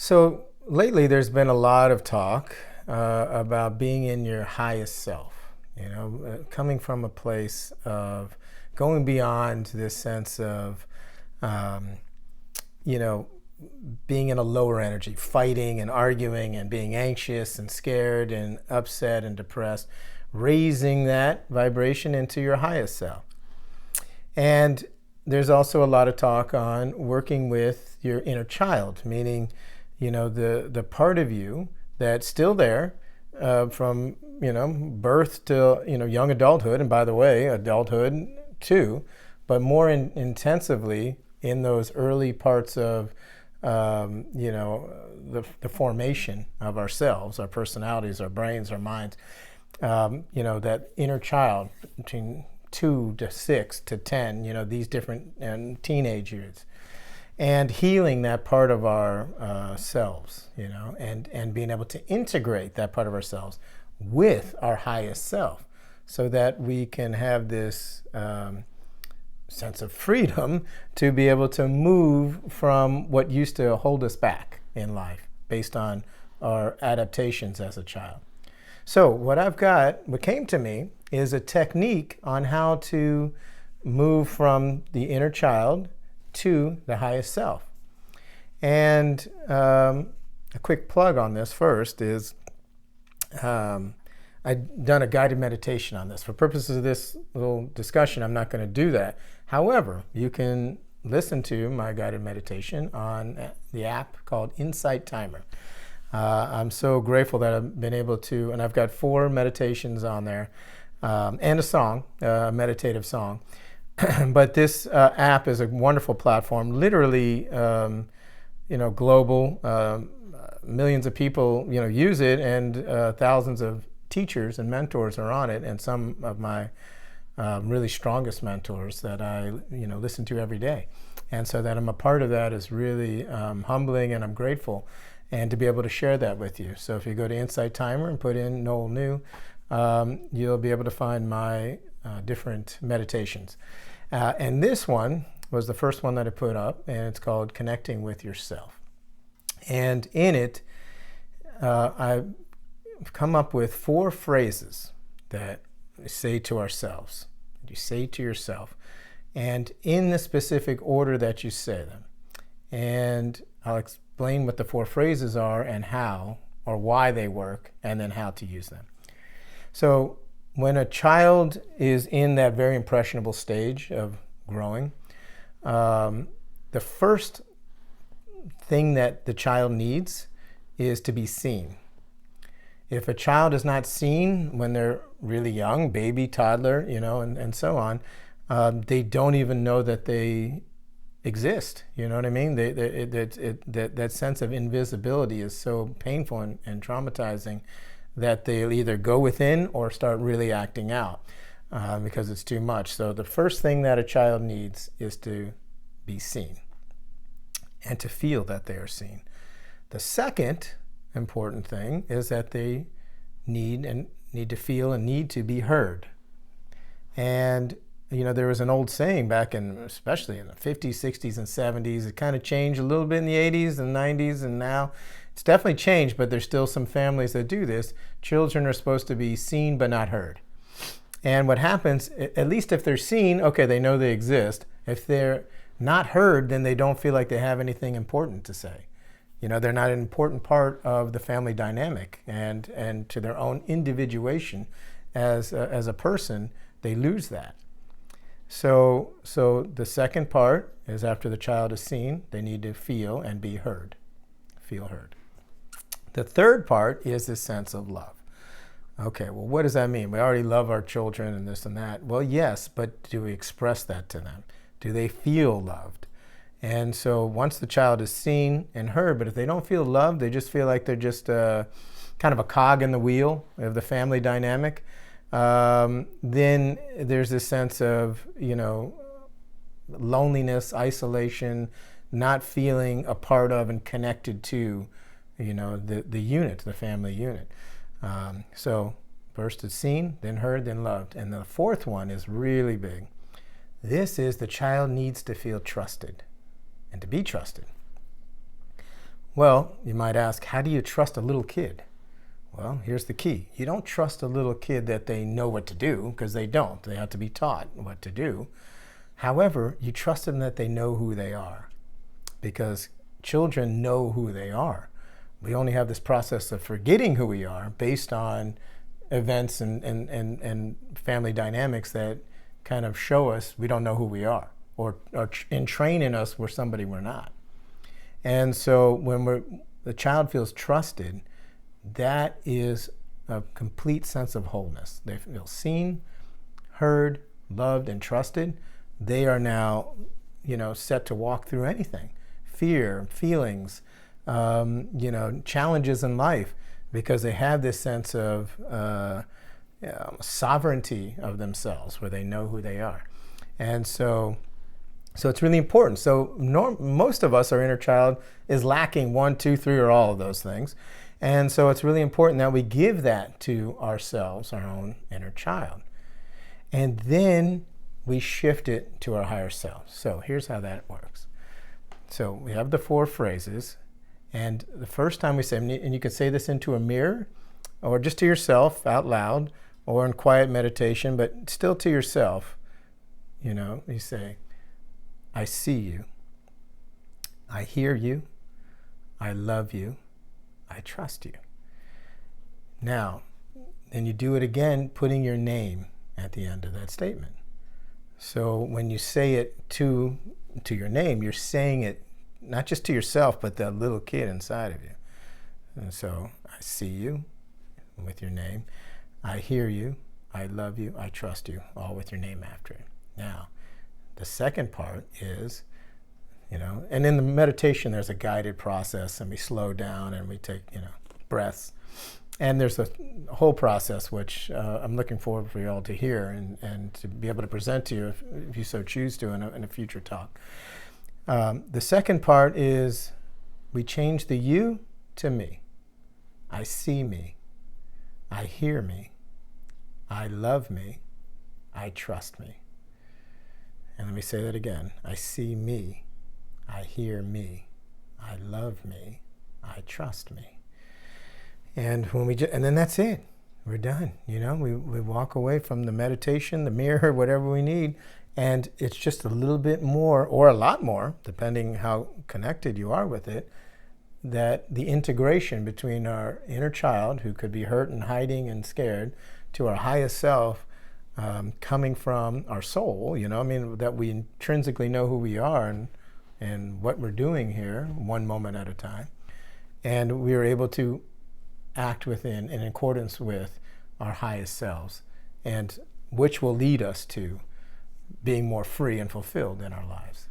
So lately, there's been a lot of talk about being in your highest self. Coming from a place of going beyond this sense of, um, you know, being in a lower energy, fighting and arguing and being anxious and scared and upset and depressed, raising that vibration into your highest self. And there's also a lot of talk on working with your inner child, meaning, the part of you that's still there from, birth to, young adulthood. And by the way, adulthood too, but more intensively in those early parts of, the formation of ourselves, our personalities, our brains, our minds, that inner child between 2 to 6 to 10, these different and teenage years, and healing that part of our selves, and being able to integrate that part of ourselves with our highest self so that we can have this sense of freedom to be able to move from what used to hold us back in life based on our adaptations as a child. So what came to me is a technique on how to move from the inner child to the highest self. And a quick plug on this first is I've done a guided meditation on this. For purposes of this little discussion, I'm not going to do that. However, you can listen to my guided meditation on the app called Insight Timer. I'm so grateful that I've been able to, and I've got 4 meditations on there, and a song, a meditative song. But this app is a wonderful platform, literally, global. Millions of people, use it, and thousands of teachers and mentors are on it, and some of my really strongest mentors that I, listen to every day. And so that I'm a part of that is really humbling, and I'm grateful, and to be able to share that with you. So if you go to Insight Timer and put in Noel New, you'll be able to find my different meditations. And this one was the first one that I put up, and it's called Connecting with Yourself. And in it, I've come up with 4 phrases that we say to ourselves. You say to yourself, and in the specific order that you say them. And I'll explain what the 4 phrases are and how or why they work, and then how to use them. So when a child is in that very impressionable stage of growing, the first thing that the child needs is to be seen. If a child is not seen when they're really young, baby, toddler, and so on, they don't even know that they exist. You know what I mean? That sense of invisibility is so painful and traumatizing that they'll either go within or start really acting out because it's too much. So the first thing that a child needs is to be seen and to feel that they are seen. The second important thing is that they need to feel and need to be heard. And there was an old saying back in, especially in the 50s, 60s, and 70s. It kind of changed a little bit in the 80s and 90s, and now it's definitely changed, but there's still some families that do this. Children are supposed to be seen but not heard. And what happens, at least if they're seen, okay, they know they exist. If they're not heard, then they don't feel like they have anything important to say. They're not an important part of the family dynamic, and to their own individuation as a person, they lose that. So the second part is, after the child is seen, they need to feel and be heard. Feel heard. The third part is this sense of love. Okay, well, what does that mean? We already love our children and this and that. Well, yes, but do we express that to them? Do they feel loved? And so once the child is seen and heard, but if they don't feel loved, they just feel like they're just kind of a cog in the wheel of the family dynamic, then there's this sense of, loneliness, isolation, not feeling a part of and connected to, the unit, the family unit. So first it's seen, then heard, then loved. And the fourth one is really big. This is the child needs to feel trusted and to be trusted. Well, you might ask, how do you trust a little kid? Well, here's the key. You don't trust a little kid that they know what to do, because they don't. They have to be taught what to do. However, you trust them that they know who they are, because children know who they are. We only have this process of forgetting who we are based on events and family dynamics that kind of show us we don't know who we are, or entrain in us we're somebody we're not. And so when the child feels trusted, that is a complete sense of wholeness. They feel seen, heard, loved, and trusted. They are now, set to walk through anything. Fear, feelings, challenges in life, because they have this sense of sovereignty of themselves, where they know who they are. And so it's really important. So most of us, our inner child is lacking 1, 2, 3, or all of those things. And so it's really important that we give that to ourselves, our own inner child. And then we shift it to our higher self. So here's how that works. So we have the 4 phrases. And the first time we say, and you can say this into a mirror, or just to yourself out loud, or in quiet meditation, but still to yourself, you say, I see you, I hear you, I love you, I trust you. Now, then you do it again, putting your name at the end of that statement. So when you say it to your name, you're saying it not just to yourself, but the little kid inside of you. And so, I see you with your name, I hear you, I love you, I trust you, all with your name after it. Now, the second part is, and in the meditation there's a guided process, and we slow down and we take, breaths. And there's a whole process which I'm looking forward for you all to hear and to be able to present to you if you so choose to in a future talk. The second part is we change the you to me. I see me. I hear me. I love me. I trust me. And let me say that again. I see me. I hear me. I love me. I trust me. And and then that's it. We're done. We walk away from the meditation, the mirror, whatever we need, and it's just a little bit more, or a lot more, depending how connected you are with it, that the integration between our inner child, who could be hurt and hiding and scared, to our highest self, coming from our soul, that we intrinsically know who we are and what we're doing here, one moment at a time. And we are able to act within and in accordance with our highest selves, and which will lead us to being more free and fulfilled in our lives.